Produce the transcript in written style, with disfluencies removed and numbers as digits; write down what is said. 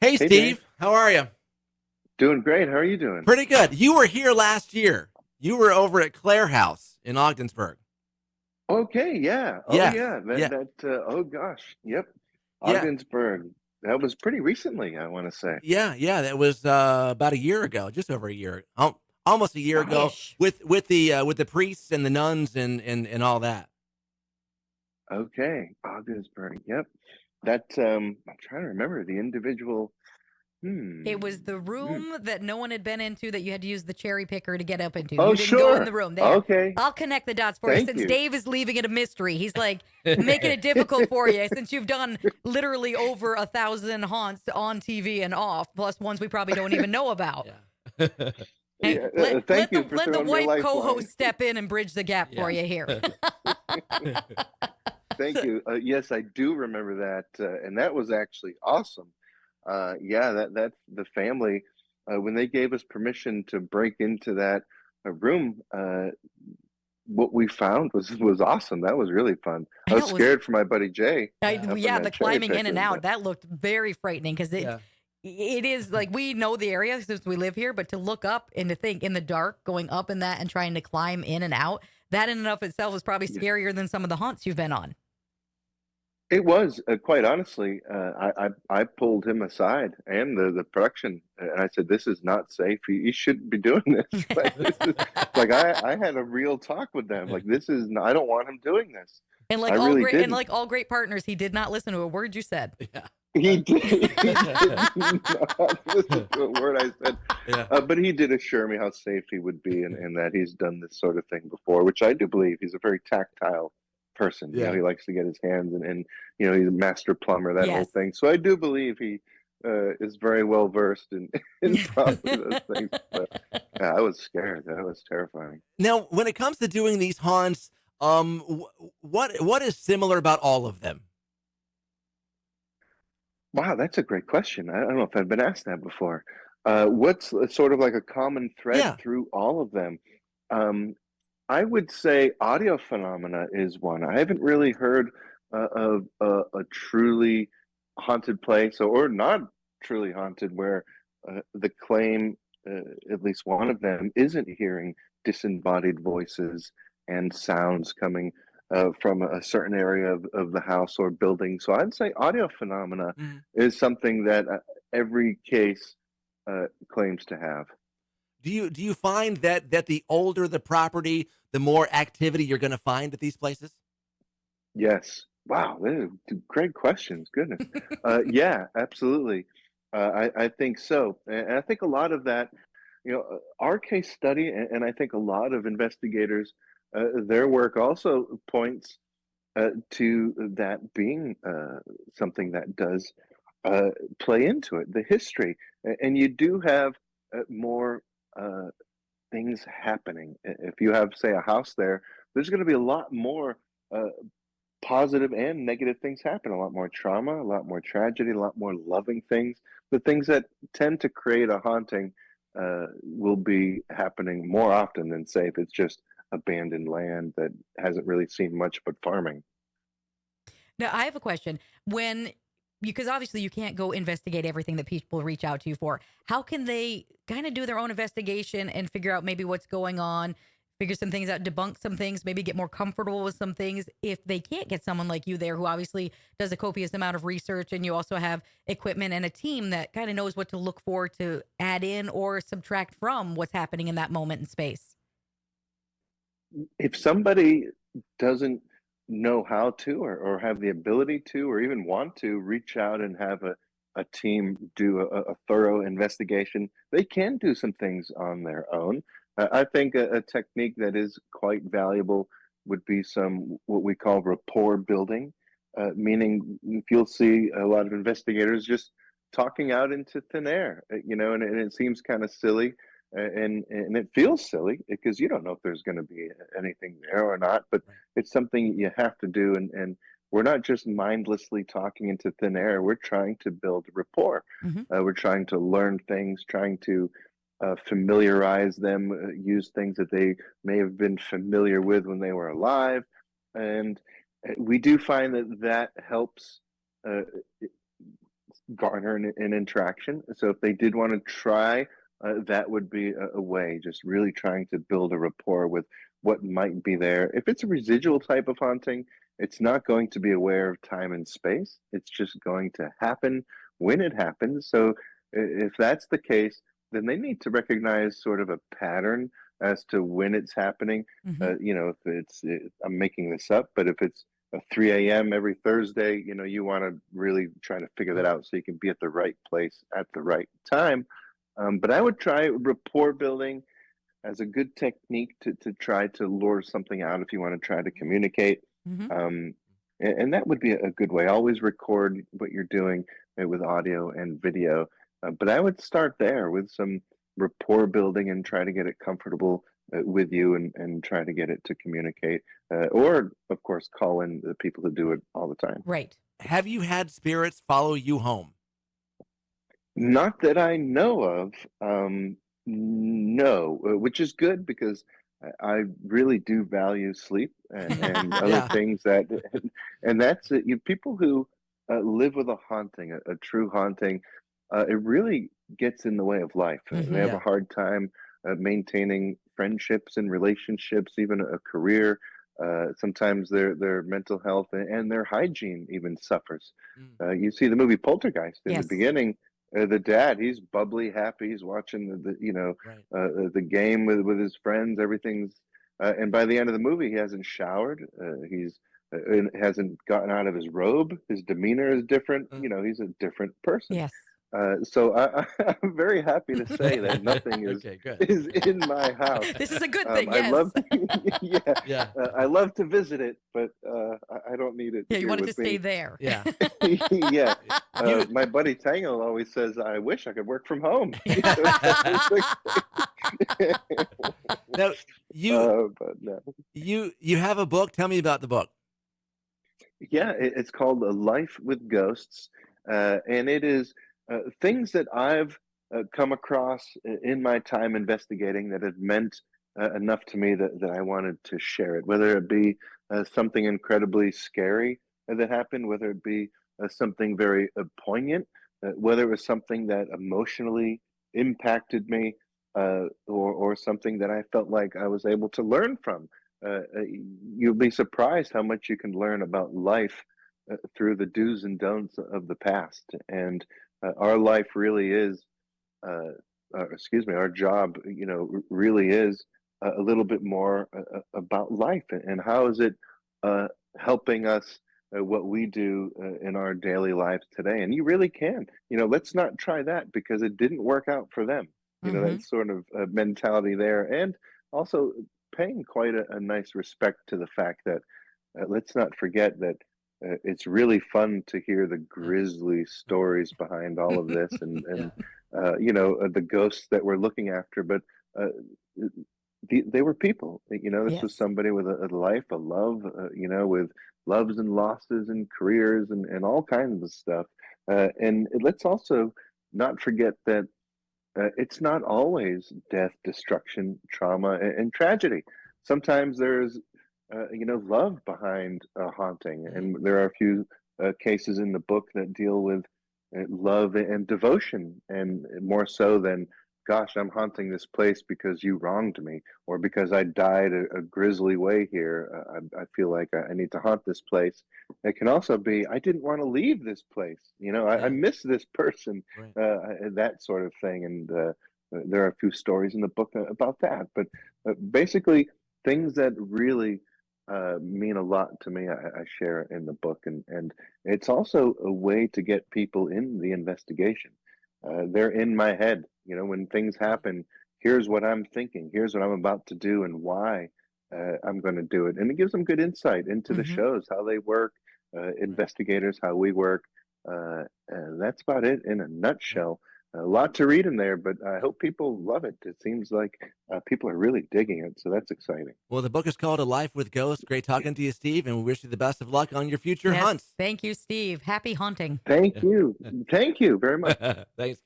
Hey, Hey, Dave. Steve. How are you? Doing great. How are you doing? Pretty good. You were here last year. You were over at Claire House in Ogdensburg. Okay. Yeah. Oh, Yes. yeah. Yeah. Oh, gosh. Yep. Yeah. Ogdensburg. That was pretty recently, I want to say. Yeah. Yeah. That was about a year ago, just over a year, almost a year ago, Ish. with the priests and the nuns and all that. Okay. Ogdensburg. Yep. I'm trying to remember the individual. Hmm. It was the hmm. room that no one had been into that you had to use the cherry picker to get up into. Oh, You didn't go in sure. the room there. Okay. I'll connect the dots for you Thank since you. Dave is leaving it a mystery. He's like making it difficult for you since you've done literally over 1,000 haunts on TV and off, plus ones we probably don't even know about. Yeah. Hey, Yeah. let Thank let the you for let the throwing me a wife lifeline. co-host step in and bridge the gap for Yeah. you here. Thank you. Yes, I do remember that, and that was actually awesome. Yeah, that's the family. When they gave us permission to break into that room, what we found was awesome. That was really fun. I I was know it was scared for my buddy Jay up in yeah, the that cherry climbing in and picker, out, but that looked very frightening because Yeah. it is like we know the area since we live here, but to look up and to think in the dark, going up in that and trying to climb in and out, that in and of itself is probably yeah, scarier than some of the haunts you've been on. it was quite honestly. I pulled him aside and the production, and I said, "This is not safe. You shouldn't be doing this. Like this is like I had a real talk with them. Like this is I don't want him doing this. I really didn't. Like all great partners, he did not listen to a word you said. Yeah. He did not listen to a word I said, Yeah. but he did assure me how safe he would be, and that he's done this sort of thing before, which I do believe. He's a very tactile person. Yeah. He likes to get his hands and he's a master plumber, that whole Yes. thing. So I do believe he is very well versed in in probably those things. But yeah, I was scared. That was terrifying. Now, when it comes to doing these haunts, what is similar about all of them? Wow, that's a great question. I don't know if I've been asked that before. What's sort of like a common thread Yeah. through all of them? Um, I would say audio phenomena is one. I haven't really heard of a truly haunted place or not truly haunted where the claim, at least one of them, isn't hearing disembodied voices and sounds coming from a certain area of the house or building. So I'd say audio phenomena Mhm. is something that every case claims to have. Do you find that the older the property, the more activity you're going to find at these places? Yes. Wow, great questions. Goodness. Yeah, absolutely. I think so. And I think a lot of that, our case study, and I think a lot of investigators, their work also points to that being something that does uh, play into it, the history. And you do have more uh, things happening. If you have, say, a house there, there's going to be a lot more. Positive and negative things happen. A lot more trauma, a lot more tragedy, a lot more loving things. The things that tend to create a haunting will be happening more often than, say, if it's just abandoned land that hasn't really seen much but farming. Now, I have a question. When because obviously you can't go investigate everything that people reach out to you for. How can they kind of do their own investigation and figure out maybe what's going on, figure some things out, debunk some things, maybe get more comfortable with some things if they can't get someone like you there who obviously does a copious amount of research and you also have equipment and a team that kind of knows what to look for to add in or subtract from what's happening in that moment in space? If somebody doesn't know how to or have the ability to or even want to reach out and have a team do a thorough investigation, they can do some things on their own. I think a technique that is quite valuable would be some what we call rapport building, meaning if you'll see a lot of investigators just talking out into thin air, and it seems kind of silly and it feels silly because you don't know if there's going to be anything there or not, but Right. it's something you have to do, and we're not just mindlessly talking into thin air. We're trying to build rapport. Hmm. We're trying to learn things, trying to familiarize them, use things that they may have been familiar with when they were alive, and we do find that helps uh, garner an interaction. So if they did want to try, that would be a way, just really trying to build a rapport with what might be there. If it's a residual type of haunting, it's not going to be aware of time and space. It's just going to happen when it happens. So if that's the case, then they need to recognize sort of a pattern as to when it's happening. Hmm. If I'm making this up, but if it's 3 a.m. every Thursday, you want to really try to figure that Right. out so you can be at the right place at the right time. But I would try rapport building as a good technique to try to lure something out if you want to try to communicate. Hmm. Um, and that would be a good way. Always record what you're doing with audio and video. But I would start there with some rapport building and try to get it comfortable with you and try to get it to communicate. Or, of course, call in the people who do Right. it all the time. Right. Have you had spirits follow you home? Not that I know of. No, which is good because I really do value sleep and other Yeah. things that, and that's it. People who live with a haunting, a true haunting, it really gets in the way of life. They Hmm. have a Yeah. hard time maintaining friendships and relationships, even a career. Sometimes their mental health and their hygiene even suffers. Mm. You see the movie Poltergeist in the Yes. beginning. The dad, he's bubbly, happy. He's watching Right. the game with his friends. Everything's, and by the end of the movie, he hasn't showered. He's and hasn't gotten out of his robe. His demeanor is different. Uh, He's a different person. Yes. So I'm very happy to say that nothing is Okay, good. is in my house. This is a good thing. I Yes. love, yeah, Yeah. I love to visit it, but I don't need it Yeah, you here wanted to with stay me. there. Yeah. Yeah, You my buddy Tango always says, "I wish I could work from home." It's like, now but no. you have a book. Tell me about the book. Yeah, it's called A Life with Ghosts, and it is things that I've come across in my time investigating that have meant enough to me that I wanted to share it, whether it be something incredibly scary that happened, whether it be something very poignant, whether it was something that emotionally impacted me, or something that I felt like I was able to learn from. You'll be surprised how much you can learn about life through the do's and don'ts of the past. And our life really is, excuse me, our job, really is a little bit more about life and how is it uh, helping us. What we do in our daily lives today. And you really can, let's not try that because it didn't work out for them. Hmm. That sort of mentality there. And also paying quite a nice respect to the fact that let's not forget that it's really fun to hear the grisly stories behind all of this and Yeah. the ghosts that we're looking after. But uh, they were people. This was Yes. somebody with a life, a love, with loves and losses and careers and all kinds of stuff. And let's also not forget that it's not always death, destruction, trauma, and tragedy. Sometimes there's, love behind a haunting, Mhm. and there are a few cases in the book that deal with love and devotion, and more so than, "Gosh, I'm haunting this place because you wronged me, or because I died a grisly way here. I feel like I need to haunt this place." It can also be, "I didn't want to leave this place. I Yeah. miss this person." Right. That sort of thing. And there are a few stories in the book about that. But basically, things that really mean a lot to me, I share in the book. And it's also a way to get people in the investigation. They're in my head. When things Mhm. happen, here's what I'm thinking, here's what I'm about to do, and why. I'm going to do it. And it gives them good insight into the Hmm. shows, how they work, Right. investigators, how we work. And that's about it in a Right. nutshell. A lot to read in there, but I hope people love it. It seems like people are really digging it, so that's exciting. Well, the book is called A Life with Ghosts. Great talking to you, Steve, and we wish you the best of luck on your future Yes. hunts. Thank you, Steve. Happy hunting. Thank you. Thank you very much. Thanks.